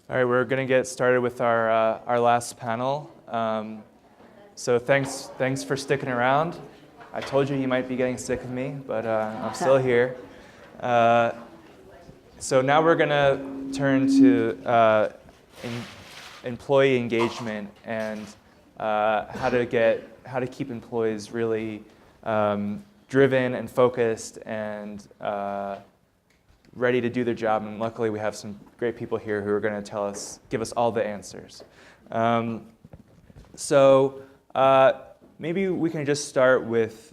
All right, we're going to get started with our last panel. So thanks for sticking around. I told you might be getting sick of me, but I'm still here. So now we're going to turn to employee engagement and how to keep employees really driven and focused and ready to do their job. And luckily, we have some great people here who are going to give us all the answers. So maybe we can just start with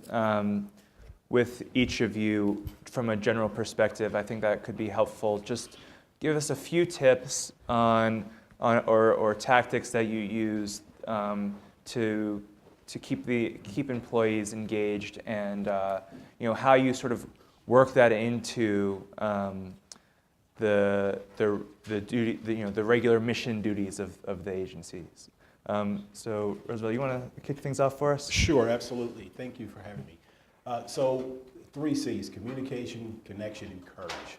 each of you from a general perspective. I think that could be helpful. Just give us a few tips or tactics that you use to keep employees engaged, and how you sort of work that into the regular mission duties of the agencies. So Roosevelt, you want to kick things off for us? Sure, absolutely. Thank you for having me. So 3 C's: communication, connection, and courage.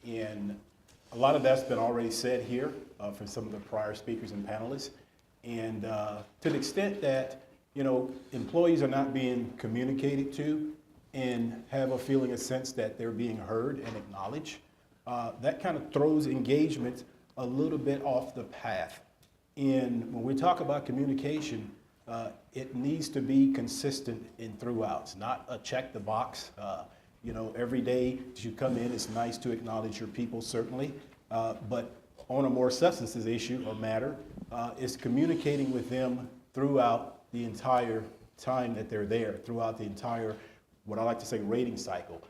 And a lot of that's been already said here from some of the prior speakers and panelists. And to the extent that employees are not being communicated to and have a sense that they're being heard and acknowledged, that kind of throws engagement a little bit off the path. And when we talk about communication, it needs to be consistent and throughout. It's not a check the box. Every day as you come in, it's nice to acknowledge your people, certainly. But on a more substantive issue or matter, it's communicating with them throughout the entire time that they're there, throughout the entire, what I like to say, rating cycle.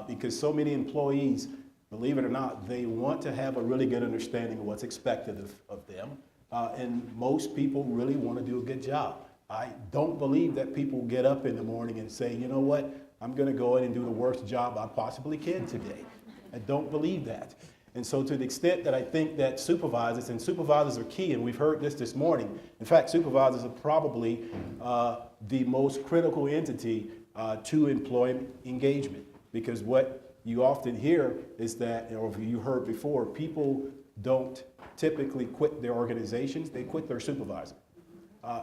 Because so many employees, believe it or not, they want to have a really good understanding of what's expected of them. And most people really want to do a good job. I don't believe that people get up in the morning and say, you know what, I'm going to go in and do the worst job I possibly can today. I don't believe that. And so to the extent that I think that supervisors are key, and we've heard this morning. In fact, supervisors are probably the most critical entity to employee engagement, because what you often hear is that, or you heard before, people don't typically quit their organizations, they quit their supervisor.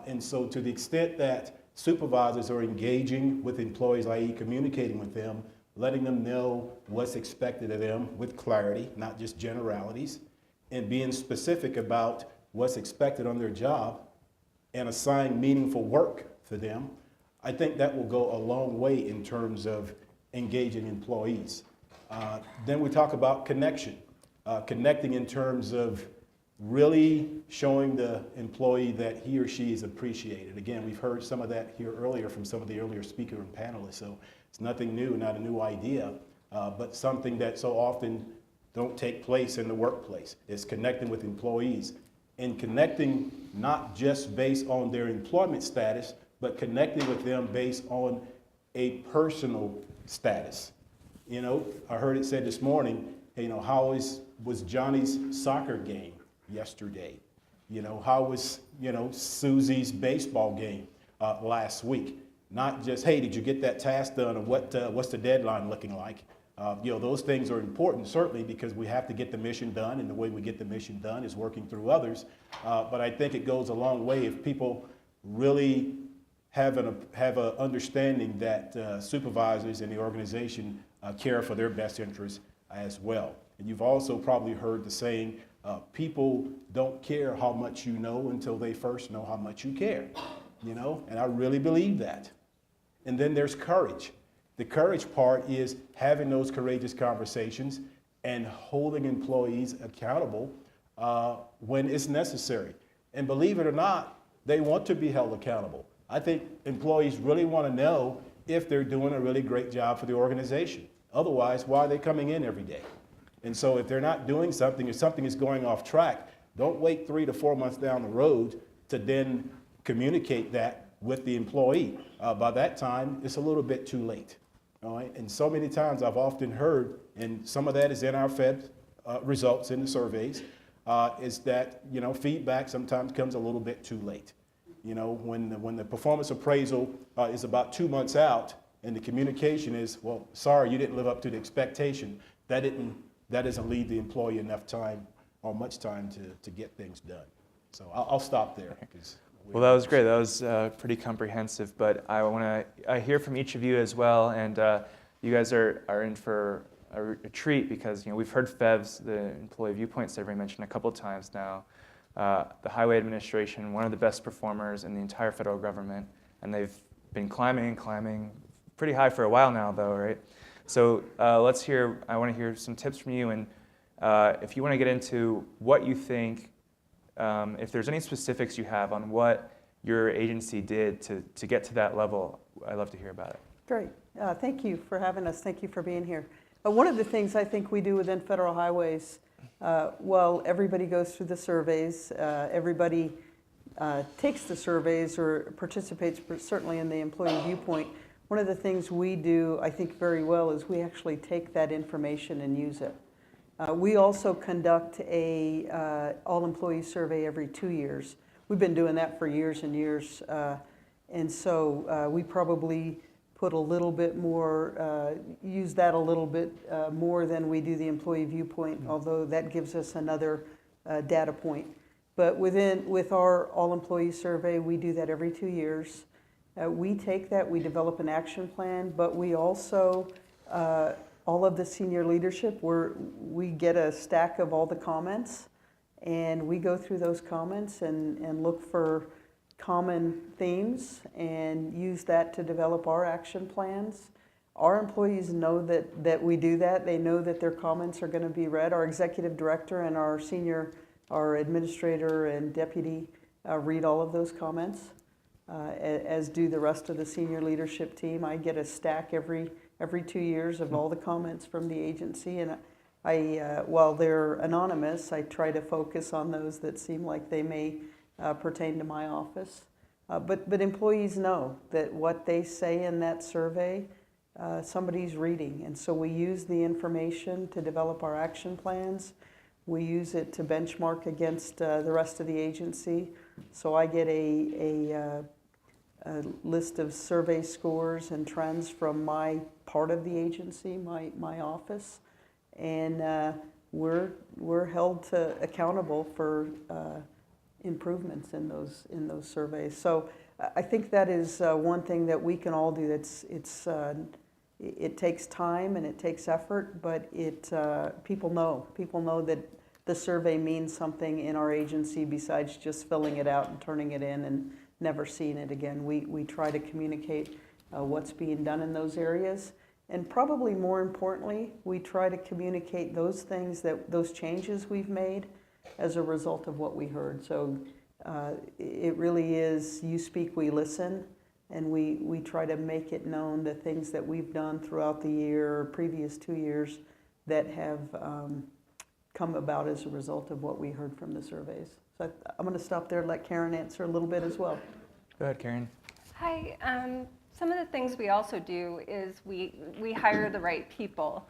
And so to the extent that supervisors are engaging with employees, i.e. communicating with them, letting them know what's expected of them with clarity, not just generalities, and being specific about what's expected on their job and assign meaningful work for them, I think that will go a long way in terms of engaging employees. Then we talk about connection. Connecting in terms of really showing the employee that he or she is appreciated. Again, we've heard some of that here earlier from some of the earlier speakers and panelists, so it's nothing new, not a new idea, but something that so often don't take place in the workplace. It's connecting with employees, and connecting not just based on their employment status, but connecting with them based on a personal status. I heard it said this morning, how was Johnny's soccer game yesterday? How was, Susie's baseball game last week? Not just, hey, did you get that task done, or what's the deadline looking like? Those things are important, certainly, because we have to get the mission done, and the way we get the mission done is working through others. But I think it goes a long way if people really have an understanding that supervisors in the organization care for their best interests as well. And you've also probably heard the saying, people don't care how much you know until they first know how much you care, and I really believe that. And then there's courage. The courage part is having those courageous conversations and holding employees accountable when it's necessary. And believe it or not, they want to be held accountable. I think employees really want to know if they're doing a really great job for the organization. Otherwise, why are they coming in every day? And so if they're not doing something, or something is going off track, don't wait 3 to 4 months down the road to then communicate that with the employee. By that time, it's a little bit too late. All right? And so many times I've often heard, and some of that is in our Fed results in the surveys, is that feedback sometimes comes a little bit too late. When the performance appraisal is about 2 months out, and the communication is, well, sorry, you didn't live up to the expectation, that doesn't leave the employee enough time or much time to get things done. So I'll stop there. Well, that was great. That was pretty comprehensive. But I hear from each of you as well, and you guys are in for a treat because we've heard FEVS, the Employee Viewpoint Survey, mentioned a couple times now. The Highway Administration, one of the best performers in the entire federal government, and they've been climbing pretty high for a while now, though, right? So I want to hear some tips from you, and if you want to get into what you think, if there's any specifics you have on what your agency did to get to that level, I'd love to hear about it. Great. Thank you for having us. Thank you for being here. One of the things I think we do within Federal Highways, well, everybody goes through the surveys, everybody takes the surveys or participates certainly in the employee viewpoint. One of the things we do, I think, very well is we actually take that information and use it. We also conduct a all-employee survey every 2 years. We've been doing that for years and years, and so we probably put a little bit more, use that a little bit more than we do the employee viewpoint, although that gives us another data point. But with our all-employee survey, we do that every 2 years. We take that, we develop an action plan, but we also, all of the senior leadership, we get a stack of all the comments, and we go through those comments and look for common themes and use that to develop our action plans. Our employees know that we do that. They know that their comments are going to be read. Our executive director and our administrator and deputy read all of those comments, as do the rest of the senior leadership team. I get a stack every 2 years of all the comments from the agency, and while they're anonymous, I try to focus on those that seem like they may pertain to my office. But employees know that what they say in that survey, somebody's reading, and so we use the information to develop our action plans. We use it to benchmark against the rest of the agency. So I get a list of survey scores and trends from my part of the agency, my office, and we're held accountable for improvements in those surveys. So I think that is one thing that we can all do. It takes time and it takes effort, but people know that the survey means something in our agency besides just filling it out and turning it in and never seeing it again. We try to communicate what's being done in those areas, and probably more importantly, we try to communicate those things, those changes we've made as a result of what we heard. So it really is you speak, we listen, and we try to make it known the things that we've done throughout the year or previous 2 years that have come about as a result of what we heard from the surveys. So I'm going to stop there and let Karen answer a little bit as well. Go ahead, Karen. Hi. Some of the things we also do is we hire the right people.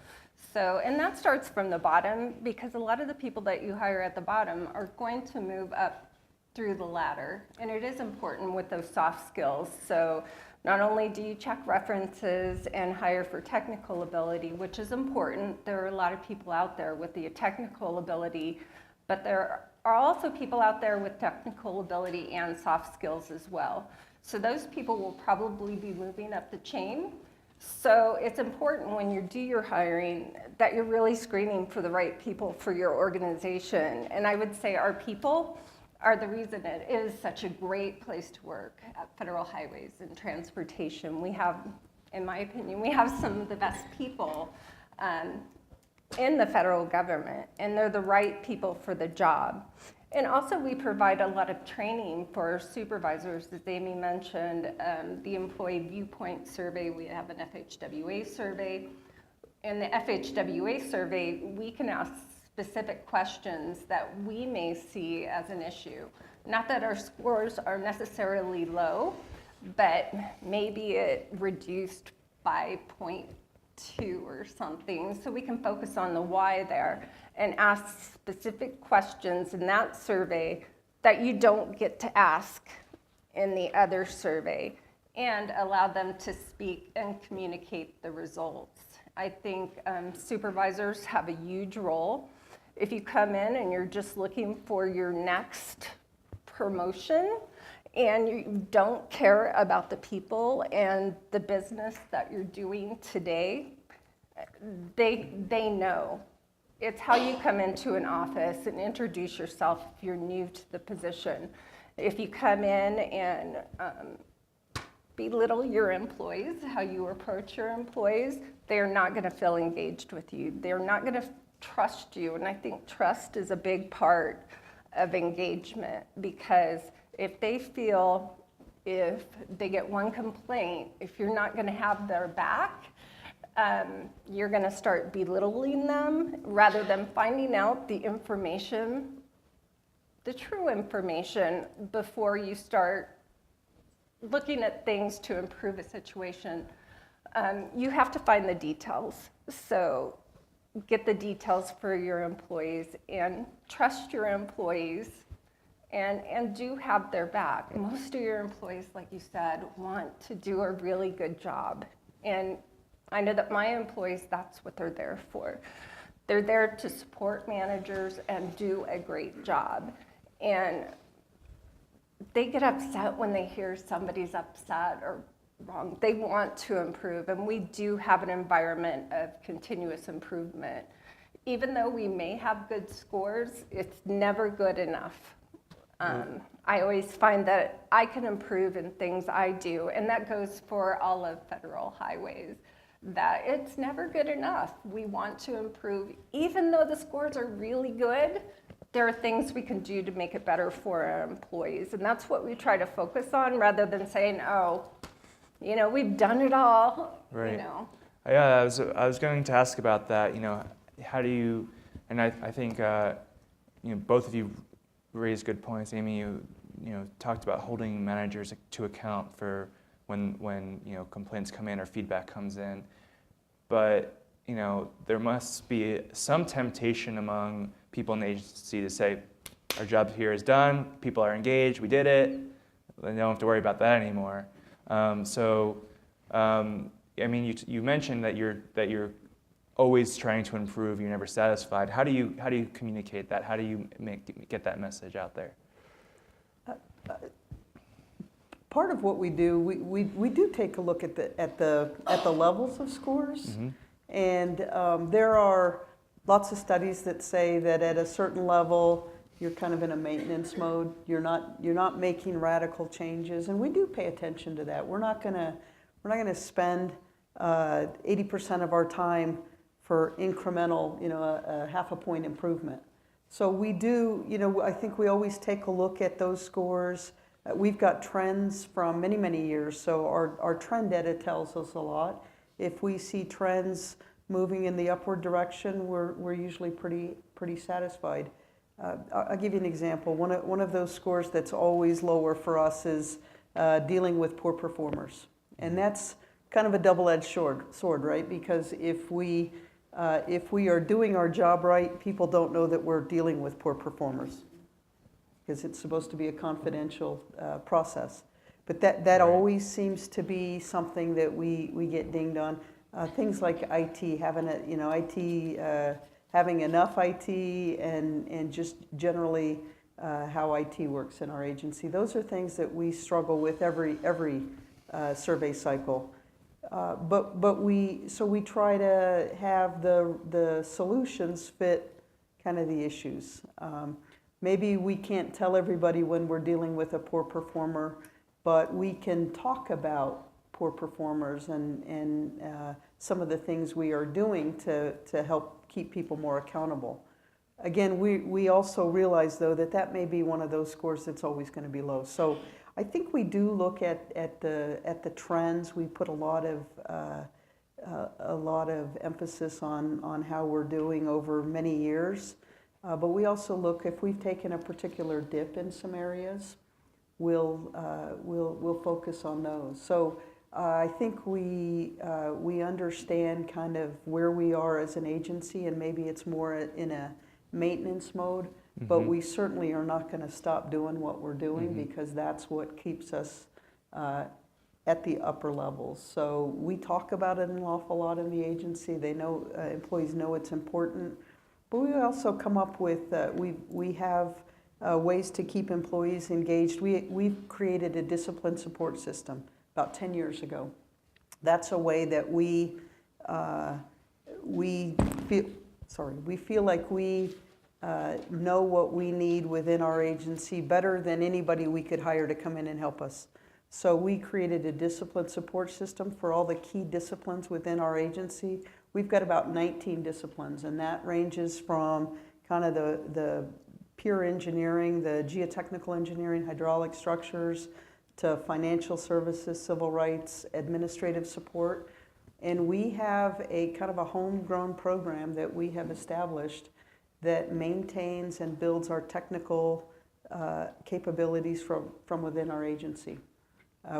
So, and that starts from the bottom, because a lot of the people that you hire at the bottom are going to move up through the ladder, and it is important with those soft skills. So not only do you check references and hire for technical ability, which is important, there are a lot of people out there with the technical ability, but there are also people out there with technical ability and soft skills as well. So those people will probably be moving up the chain. So it's important when you do your hiring that you're really screening for the right people for your organization. And I would say our people are the reason it is such a great place to work at Federal Highways and Transportation. We have, in my opinion, we have some of the best people in the federal government, and they're the right people for the job. And also we provide a lot of training for supervisors, as Amy mentioned, the Employee Viewpoint Survey. We have an FHWA survey. In the FHWA survey, we can ask specific questions that we may see as an issue. Not that our scores are necessarily low, but maybe it reduced by 0.2 or something, so we can focus on the why there and ask specific questions in that survey that you don't get to ask in the other survey, and allow them to speak and communicate the results. I think supervisors have a huge role If you come in and you're just looking for your next promotion and you don't care about the people and the business that you're doing today, they know. It's how you come into an office and introduce yourself if you're new to the position. If you come in and belittle your employees, how you approach your employees, they're not going to feel engaged with you. They're not going to trust you. And I think trust is a big part of engagement, because if they feel, if they get one complaint, if you're not going to have their back, you're going to start belittling them rather than finding out the information, the true information, before you start looking at things to improve a situation. You have to find the details. So get the details for your employees and trust your employees, and do have their back. Most of your employees, like you said, want to do a really good job. And I know that my employees, that's what they're there for. They're there to support managers and do a great job. And they get upset when they hear somebody's upset or wrong. They want to improve, and we do have an environment of continuous improvement. Even though we may have good scores, it's never good enough. I always find that I can improve in things I do, and that goes for all of Federal Highways, that it's never good enough. We want to improve. Even though the scores are really good, there are things we can do to make it better for our employees, and that's what we try to focus on, rather than saying, oh, you know, we've done it all. Right. You know. Yeah, I was going to ask about that. You know, how do you? And I think both of you raised good points. Amy, you talked about holding managers to account for when complaints come in or feedback comes in. But there must be some temptation among people in the agency to say, our job here is done. People are engaged. We did it. They don't have to worry about that anymore. You mentioned that you're always trying to improve. You're never satisfied. How do you communicate that? How do you get that message out there? Part of what we do, we do take a look at the levels of scores, mm-hmm. and there are lots of studies that say that at a certain level you're kind of in a maintenance mode. You're not making radical changes, and we do pay attention to that. We're not gonna spend 80% of our time for incremental, a half a point improvement. So we do, I think we always take a look at those scores. We've got trends from many, many years, so our trend data tells us a lot. If we see trends moving in the upward direction, we're usually pretty satisfied. I'll give you an example. One of those scores that's always lower for us is dealing with poor performers, and that's kind of a double-edged sword, right? Because if we are doing our job right, people don't know that we're dealing with poor performers, because it's supposed to be a confidential process. But that right. always seems to be something that we get dinged on. Things like IT, having enough IT, and just generally how IT works in our agency. Those are things that we struggle with every survey cycle. But we try to have the solutions fit kind of the issues. Maybe we can't tell everybody when we're dealing with a poor performer, but we can talk about poor performers and some of the things we are doing to help keep people more accountable. Again, we also realize, though, that may be one of those scores that's always going to be low. So I think we do look at the trends. We put a lot of emphasis on how we're doing over many years. But we also look, if we've taken a particular dip in some areas, we'll focus on those. So I think we understand kind of where we are as an agency, and maybe it's more in a maintenance mode, mm-hmm. but we certainly are not going to stop doing what we're doing, mm-hmm. because that's what keeps us at the upper levels. So we talk about it an awful lot in the agency. They know, employees know it's important. But we also come up with, we have ways to keep employees engaged. We've created a discipline support system about 10 years ago. That's a way that we feel like we know what we need within our agency better than anybody we could hire to come in and help us. So we created a discipline support system for all the key disciplines within our agency. We've got about 19 disciplines, and that ranges from kind of the pure engineering, the geotechnical engineering, hydraulic structures, to financial services, civil rights, administrative support. And we have a kind of a homegrown program that we have established that maintains and builds our technical capabilities from within our agency.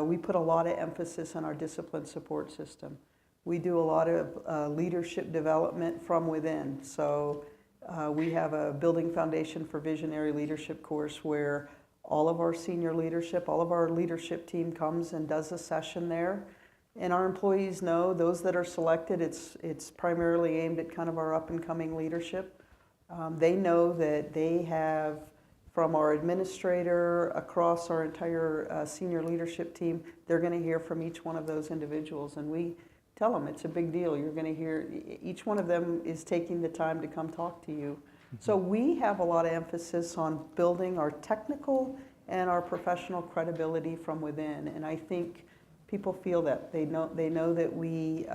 We put a lot of emphasis on our discipline support system. We do a lot of leadership development from within. So we have a Building Foundation for Visionary Leadership course where all of our senior leadership, all of our leadership team comes and does a session there. And our employees know, those that are selected, it's primarily aimed at kind of our up and coming leadership. They know that they have, from our administrator across our entire senior leadership team, they're going to hear from each one of those individuals. And we tell them it's a big deal. You're going to hear, each one of them is taking the time to come talk to you. So we have a lot of emphasis on building our technical and our professional credibility from within. And I think people feel that. They know that we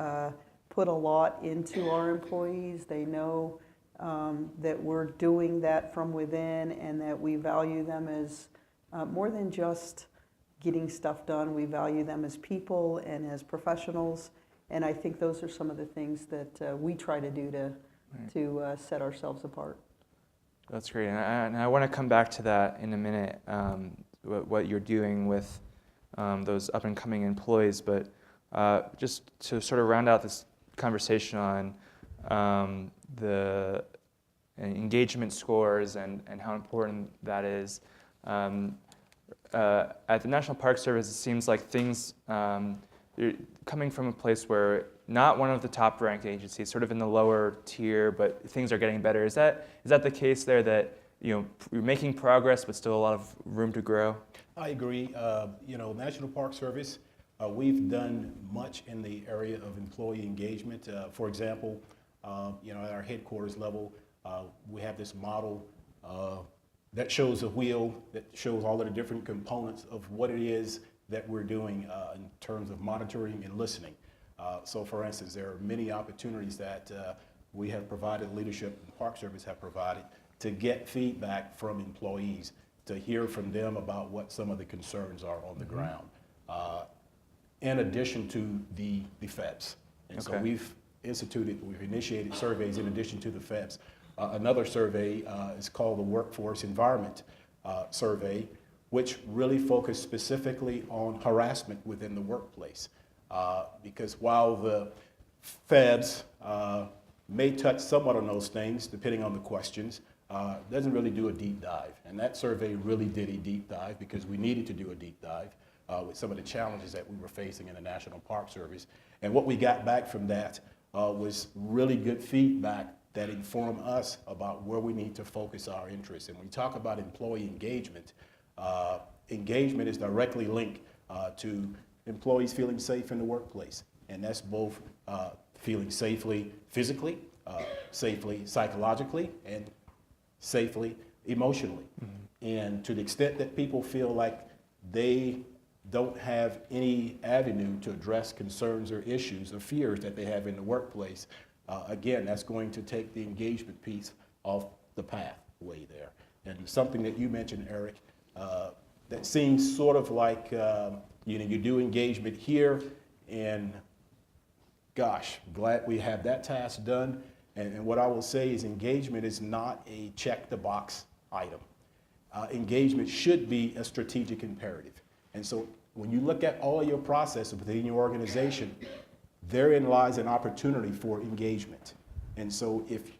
put a lot into our employees. They know that we're doing that from within and that we value them as more than just getting stuff done. We value them as people and as professionals. And I think those are some of the things that we try to do to set ourselves apart. That's great, and I want to come back to that in a minute, what you're doing with those up-and-coming employees, but just to sort of round out this conversation on the engagement scores and how important that is. At the National Park Service, it seems like things, you're coming from a place where not one of the top-ranked agencies, sort of in the lower tier, but things are getting better. Is that the case there, that you're making progress, but still a lot of room to grow? I agree. National Park Service, we've done much in the area of employee engagement. For example, at our headquarters level, we have this model that shows a wheel that shows all of the different components of what it is that we're doing in terms of monitoring and listening. So for instance, there are many opportunities that we have provided, leadership and Park Service have provided, to get feedback from employees, to hear from them about what some of the concerns are on the ground, in addition to the FEPS. And so we've initiated surveys in addition to the FEPS. Another survey is called the Workforce Environment Survey, which really focused specifically on harassment within the workplace. Because while the FEBS may touch somewhat on those things, depending on the questions, doesn't really do a deep dive. And that survey really did a deep dive because we needed to do a deep dive with some of the challenges that we were facing in the National Park Service. And what we got back from that was really good feedback that informed us about where we need to focus our interests. And when we talk about employee engagement, engagement is directly linked to employees feeling safe in the workplace. And that's both feeling safely physically, safely psychologically, and safely emotionally. And to the extent that people feel like they don't have any avenue to address concerns or issues or fears that they have in the workplace, again, that's going to take the engagement piece off the pathway there. And something that you mentioned, Eric, that seems sort of like, you do engagement here, and gosh, glad we have that task done. And what I will say is engagement is not a check-the-box item. Engagement should be a strategic imperative. And so when you look at all of your processes within your organization, therein lies an opportunity for engagement. And so if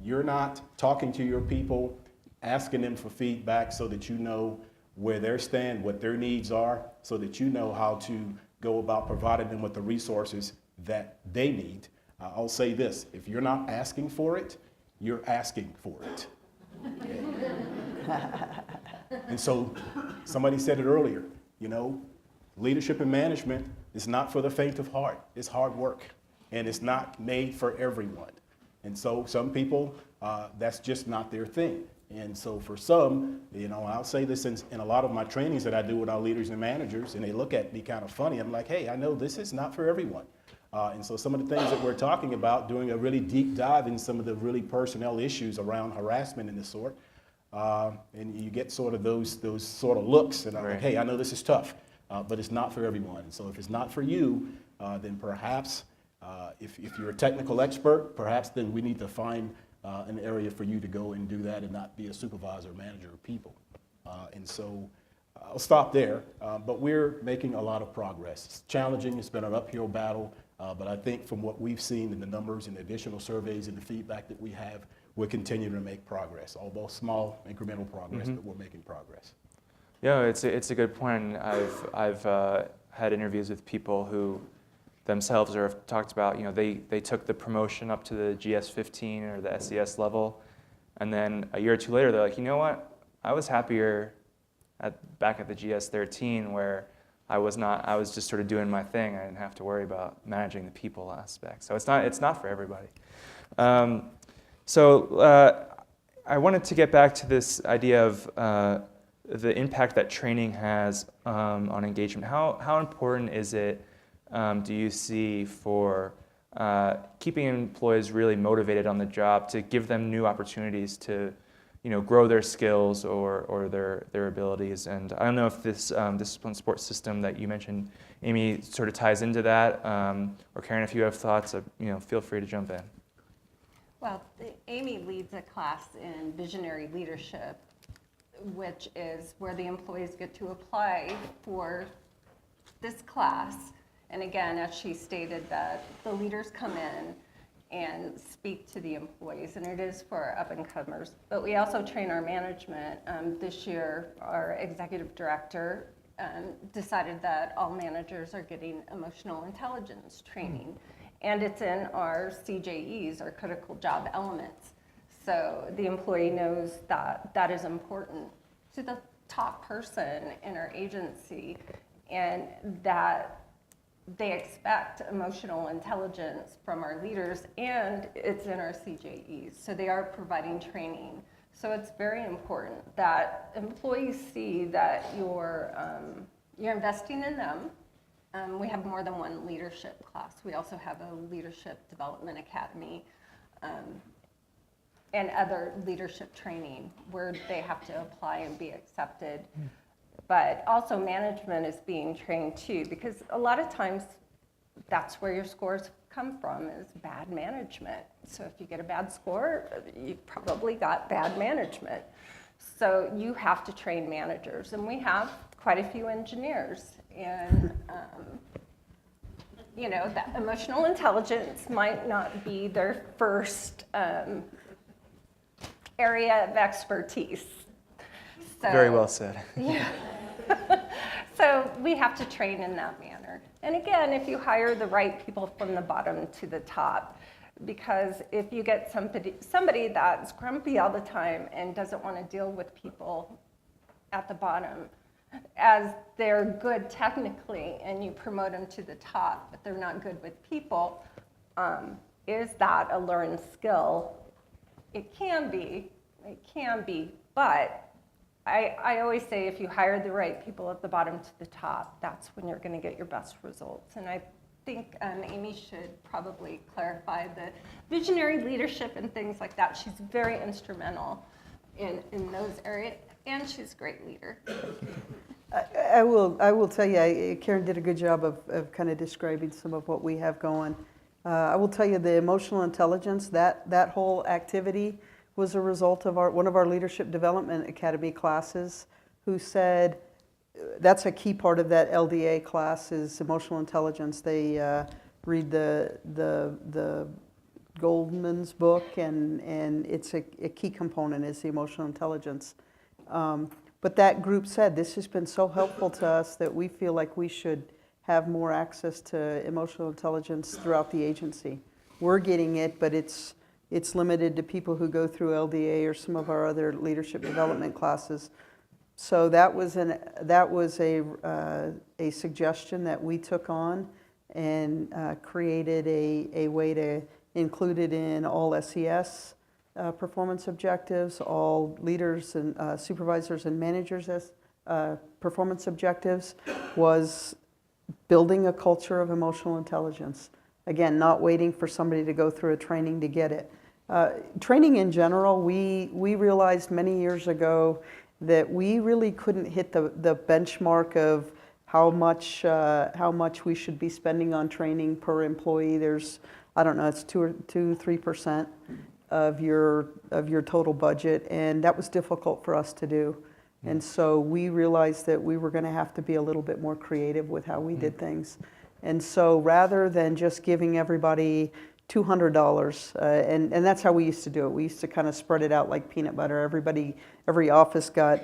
you're not talking to your people, asking them for feedback so that you know where they stand, what their needs are, so that you know how to go about providing them with the resources that they need. I'll say this, if you're not asking for it, you're asking for it. And so somebody said it earlier, you know, leadership and management is not for the faint of heart. It's hard work, and it's not made for everyone. And so some people, that's just not their thing. And so for some, you know, I'll say this in a lot of my trainings that I do with our leaders and managers, and they look at me kind of funny. I'm like, hey, I know this is not for everyone. And so some of the things that we're talking about, doing a really deep dive in some of the really personnel issues around harassment and this sort, and you get sort of those sort of looks, and I'm like, hey, I know this is tough, but it's not for everyone. And so if it's not for you, then perhaps if you're a technical expert, perhaps then we need to find an area for you to go and do that and not be a supervisor or manager of people. And so I'll stop there, but we're making a lot of progress. It's challenging, it's been an uphill battle, but I think from what we've seen in the numbers and the additional surveys and the feedback that we have, we're continuing to make progress, although small incremental progress, but we're making progress. Yeah, it's a good point. I've had interviews with people who themselves or have talked about, you know, they took the promotion up to the GS-15 or the SES level, and then a year or two later, they're like, you know what, I was happier back at the GS-13 where I was just sort of doing my thing. I didn't have to worry about managing the people aspect. So it's not for everybody. So I wanted to get back to this idea of the impact that training has on engagement. How important is it, do you see, for keeping employees really motivated on the job, to give them new opportunities to, you know, grow their skills or their abilities? And I don't know if this discipline support system that you mentioned, Amy, sort of ties into that, or Karen, if you have thoughts, you know, feel free to jump in. Well, Amy leads a class in visionary leadership, which is where the employees get to apply for this class. And again, as she stated, that the leaders come in and speak to the employees, and it is for up-and-comers. But we also train our management. This year, our executive director decided that all managers are getting emotional intelligence training. And it's in our CJEs, our critical job elements. So the employee knows that that is important to the top person in our agency, and that they expect emotional intelligence from our leaders, and it's in our CJEs. So they are providing training. So it's very important that employees see that you're investing in them. We have more than one leadership class. We also have a leadership development academy and other leadership training where they have to apply and be accepted. But also management is being trained too, because a lot of times that's where your scores come from, is bad management. So if you get a bad score, you probably got bad management. So you have to train managers, and we have quite a few engineers. And you know, that emotional intelligence might not be their first area of expertise. So, Very well said. Yeah. So we have to train in that manner. And again, if you hire the right people from the bottom to the top, because if you get somebody that's grumpy all the time and doesn't want to deal with people at the bottom, as they're good technically and you promote them to the top, but they're not good with people, is that a learned skill? It can be, but I always say if you hire the right people at the bottom to the top, that's when you're going to get your best results. And I think Amy should probably clarify the visionary leadership and things like that. She's very instrumental in those areas, and she's a great leader. I will tell you, Karen did a good job of kind of describing some of what we have going. I will tell you the emotional intelligence, that whole activity was a result of one of our Leadership Development Academy classes, who said that's a key part of that LDA class is emotional intelligence. They read the Goldman's book, and it's a key component is the emotional intelligence. But that group said this has been so helpful to us that we feel like we should have more access to emotional intelligence throughout the agency. We're getting it, but it's it's limited to people who go through LDA or some of our other leadership development classes. So that was a suggestion that we took on and created a way to include it in all SES performance objectives, all leaders and supervisors and managers as performance objectives, was building a culture of emotional intelligence. Again, not waiting for somebody to go through a training to get it. Training in general, we realized many years ago that we really couldn't hit the benchmark of how much we should be spending on training per employee. There's, I don't know, it's 3% of your total budget, and that was difficult for us to do. And so we realized that we were going to have to be a little bit more creative with how we did things. And so rather than just giving everybody $200, and that's how we used to do it. We used to kind of spread it out like peanut butter. Every office got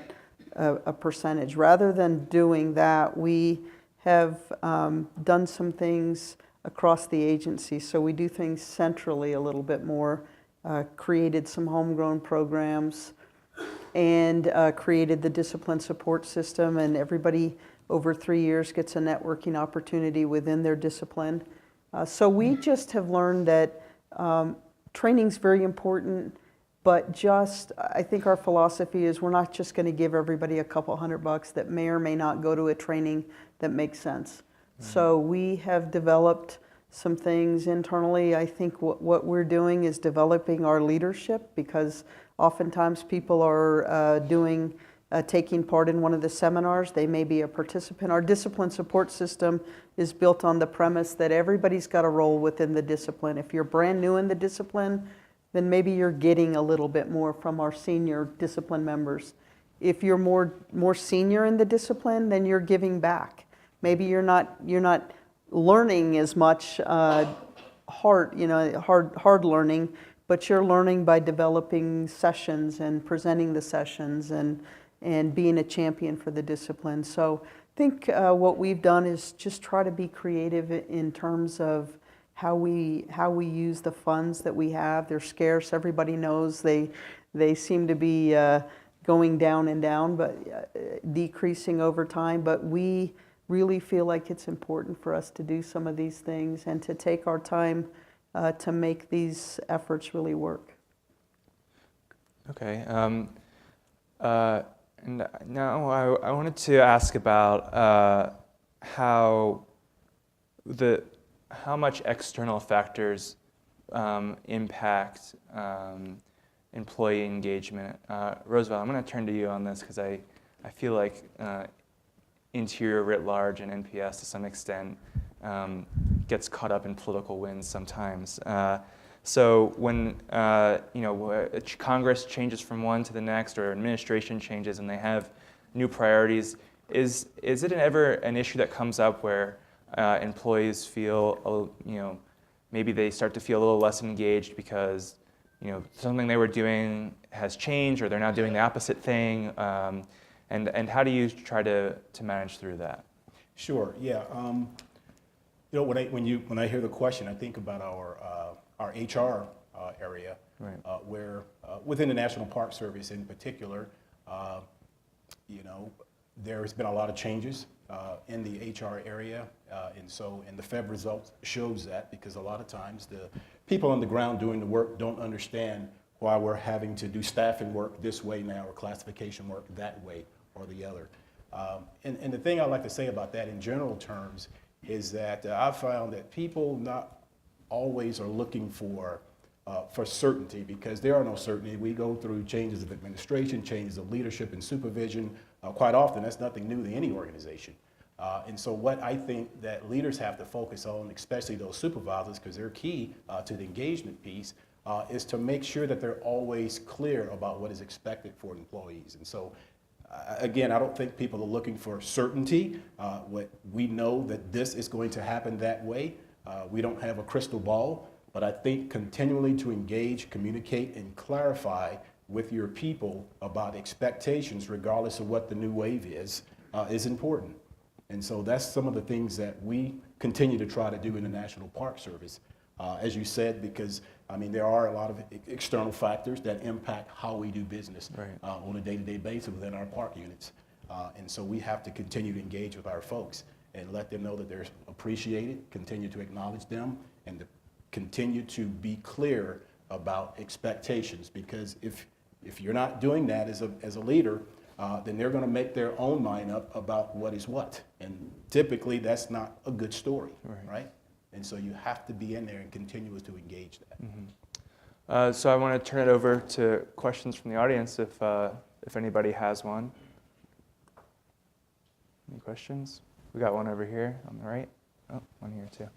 a percentage. Rather than doing that, we have done some things across the agency. So we do things centrally a little bit more, created some homegrown programs, and created the discipline support system, and everybody over 3 years gets a networking opportunity within their discipline. So we just have learned that training's very important, but I think our philosophy is we're not just going to give everybody a couple $100 that may or may not go to a training that makes sense. So we have developed some things internally. I think what we're doing is developing our leadership, because oftentimes people are taking part in one of the seminars. They may be a participant. Our discipline support system is built on the premise that everybody's got a role within the discipline. If you're brand new in the discipline, then maybe you're getting a little bit more from our senior discipline members. If you're more senior in the discipline, then you're giving back. Maybe you're not learning as much hard learning, but you're learning by developing sessions and presenting the sessions and being a champion for the discipline. So I think what we've done is just try to be creative in terms of how we use the funds that we have. They're scarce. Everybody knows they seem to be going down and down, but decreasing over time. But we really feel like it's important for us to do some of these things and to take our time to make these efforts really work. Okay. And now I wanted to ask about how much external factors impact employee engagement. Roosevelt, I'm going to turn to you on this because I feel like Interior writ large and NPS to some extent gets caught up in political winds sometimes. So when Congress changes from one to the next, or administration changes and they have new priorities, is it ever an issue that comes up where employees feel, maybe they start to feel a little less engaged because something they were doing has changed, or they're now doing the opposite thing? And how do you try to manage through that? Sure. Yeah. When I hear the question, I think about our HR area, Right. Where within the National Park Service in particular, there's been a lot of changes in the HR area, and the Fed results shows that, because a lot of times the people on the ground doing the work don't understand why we're having to do staffing work this way now, or classification work that way or the other. And the thing I like to say about that in general terms is that I've found that people not always are looking for certainty, because there are no certainty. We go through changes of administration, changes of leadership and supervision. Quite often, that's nothing new to any organization. And so what I think that leaders have to focus on, especially those supervisors, because they're key to the engagement piece, is to make sure that they're always clear about what is expected for employees. And so, again, I don't think people are looking for certainty. We know that this is going to happen that way. We don't have a crystal ball, but I think continually to engage, communicate, and clarify with your people about expectations, regardless of what the new wave is important. And so that's some of the things that we continue to try to do in the National Park Service. As you said, because I mean, there are a lot of external factors that impact how we do business Right. on a day-to-day basis within our park units. And so we have to continue to engage with our folks and let them know that they're appreciated, continue to acknowledge them, and to continue to be clear about expectations. Because if you're not doing that as a leader, then they're going to make their own mind up about what is what. And typically, that's not a good story, right? And so you have to be in there and continue to engage that. Mm-hmm. So I want to turn it over to questions from the audience if anybody has one. Any questions? We got one over here on the right. Oh, one here too.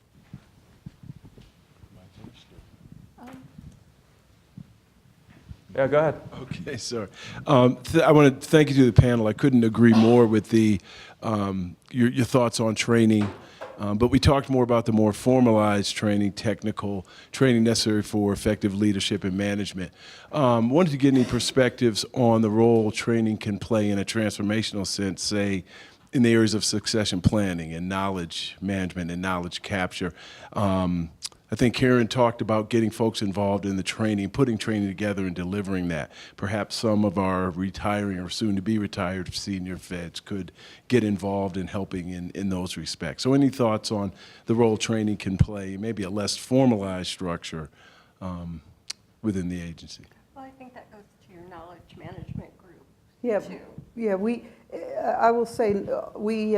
Yeah, go ahead. Okay, sorry. I want to thank you to the panel. I couldn't agree more with the your thoughts on training. But we talked more about the more formalized training, technical training necessary for effective leadership and management. Wanted to get any perspectives on the role training can play in a transformational sense, say, in the areas of succession planning and knowledge management and knowledge capture. I think Karen talked about getting folks involved in the training, putting training together and delivering that. Perhaps some of our retiring or soon to be retired senior feds could get involved in helping in those respects. So any thoughts on the role training can play, maybe a less formalized structure within the agency? Well, I think that goes to your knowledge management group, Yeah, too. yeah. I will say we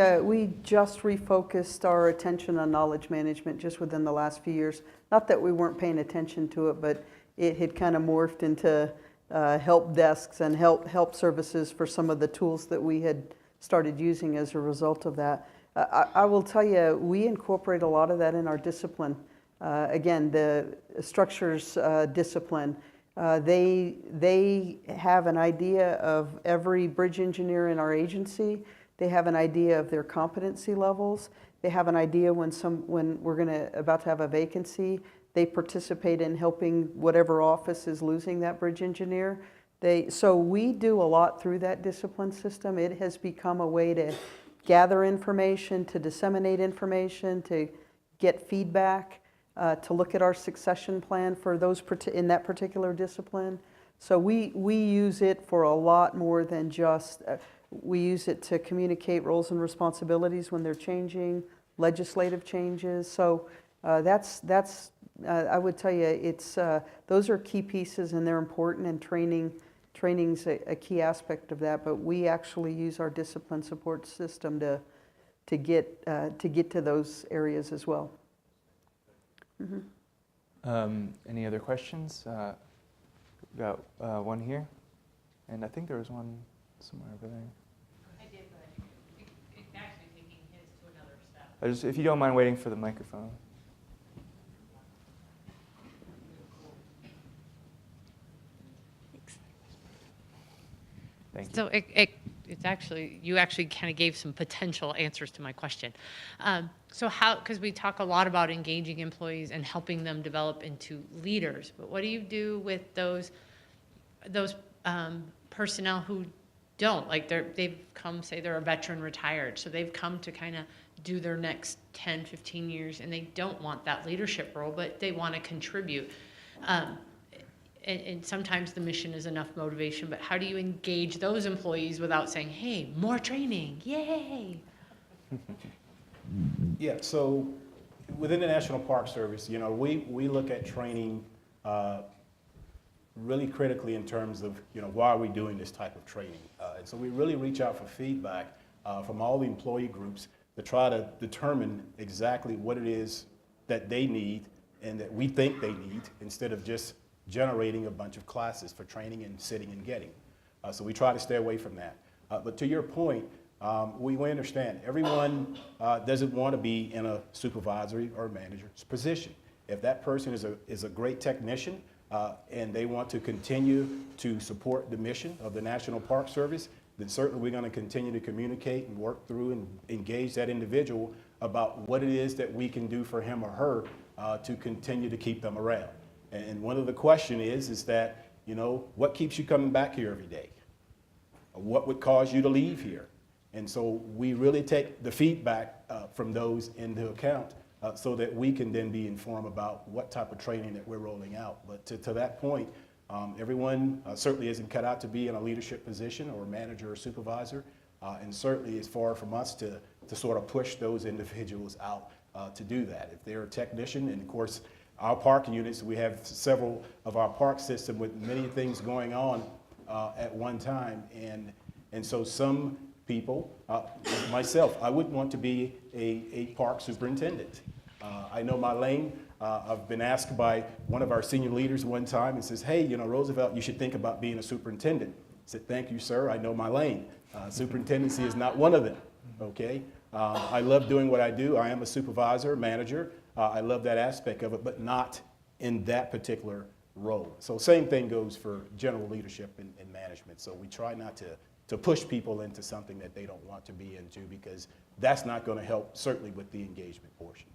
just refocused our attention on knowledge management just within the last few years. Not that we weren't paying attention to it, but it had kind of morphed into help desks and help services for some of the tools that we had started using as a result of that. I will tell you, we incorporate a lot of that in our discipline. Again, the structures discipline. They have an idea of every bridge engineer in our agency. They have an idea of their competency levels. They have an idea when we're about to have a vacancy. They participate in helping whatever office is losing that bridge engineer. So we do a lot through that discipline system. It has become a way to gather information, to disseminate information, to get feedback. To look at our succession plan for those in that particular discipline. So we use it for a lot more than just, we use it to communicate roles and responsibilities when they're changing, legislative changes. So that's I would tell you, those are key pieces and they're important, and training's a key aspect of that, but we actually use our discipline support system to get to those areas as well. Mm-hmm. Any other questions? We've got one here, and I think there was one somewhere over there. I did, but it's actually taking his to another step. If you don't mind waiting for the microphone. Thank you. So it's actually, you actually kind of gave some potential answers to my question. So how, because we talk a lot about engaging employees and helping them develop into leaders, but what do you do with those personnel who don't? Like they've come, say they're a veteran retired, so they've come to kind of do their next 10, 15 years, and they don't want that leadership role, but they want to contribute. And sometimes the mission is enough motivation, but how do you engage those employees without saying, hey, more training, yay? Yeah, so within the National Park Service, we look at training really critically in terms of, why are we doing this type of training? And so we really reach out for feedback from all the employee groups to try to determine exactly what it is that they need and that we think they need, instead of just generating a bunch of classes for training and sitting and getting. So we try to stay away from that. But to your point, we understand everyone doesn't want to be in a supervisory or manager's position. If that person is a great technician and they want to continue to support the mission of the National Park Service, then certainly we're going to continue to communicate and work through and engage that individual about what it is that we can do for him or her to continue to keep them around. And one of the question is that, what keeps you coming back here every day? What would cause you to leave here? And so we really take the feedback from those into account so that we can then be informed about what type of training that we're rolling out. But to that point, everyone certainly isn't cut out to be in a leadership position or manager or supervisor, and certainly it's far from us to sort of push those individuals out to do that. If they're a technician, and of course, our park units, we have several of our park system with many things going on at one time, and so some people, myself, I wouldn't want to be a park superintendent. I know my lane. I've been asked by one of our senior leaders one time and says, hey, you know, Roosevelt, you should think about being a superintendent. I said, thank you, sir. I know my lane. Superintendency is not one of them, okay? I love doing what I do. I am a supervisor, manager. I love that aspect of it, but not in that particular role. So same thing goes for general leadership and management. So we try not to push people into something that they don't want to be into, because that's not going to help, certainly with the engagement portion.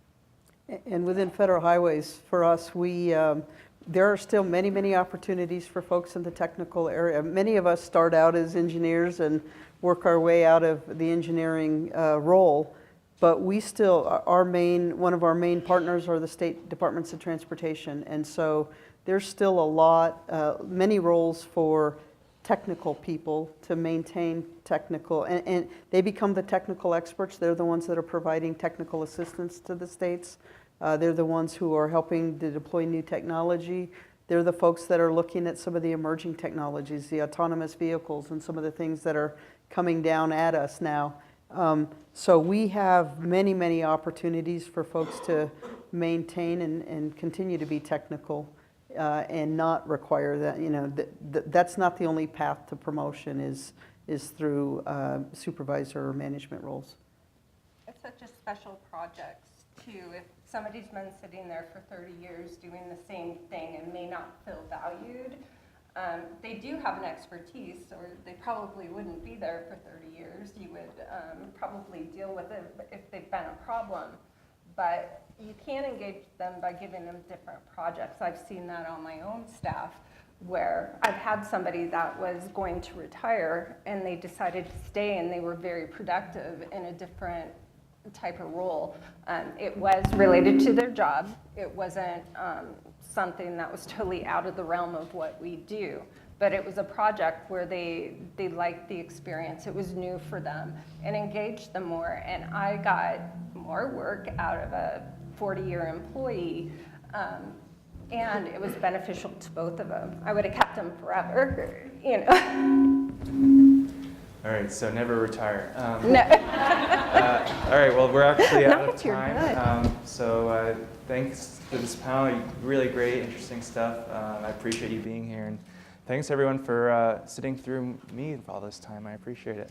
And within Federal Highways, for us, there are still many, many opportunities for folks in the technical area. Many of us start out as engineers and work our way out of the engineering role, but we still, one of our main partners are the state departments of transportation, and so there's still a lot, many roles for technical people to maintain technical, and they become the technical experts. They're the ones that are providing technical assistance to the states. They're the ones who are helping to deploy new technology. They're the folks that are looking at some of the emerging technologies, the autonomous vehicles, and some of the things that are coming down at us now. So we have many, many opportunities for folks to maintain and continue to be technical and not require that, you know, that's not the only path to promotion is through supervisor or management roles. It's such a special project too. If somebody's been sitting there for 30 years doing the same thing and may not feel valued, they do have an expertise, or they probably wouldn't be there for 30 years. You would probably deal with it if they've been a problem. But you can engage them by giving them different projects. I've seen that on my own staff, where I've had somebody that was going to retire and they decided to stay, and they were very productive in a different type of role. It was related to their job. It wasn't something that was totally out of the realm of what we do, but it was a project where they liked the experience. It was new for them and engaged them more, and I got more work out of a 40-year employee, and it was beneficial to both of them. I would have kept them forever, you know. All right, so never retire. No. All right, well, we're actually out Not of if you're time. good. So thanks to this panel. Really great, interesting stuff. I appreciate you being here. And thanks, everyone, for sitting through me all this time. I appreciate it.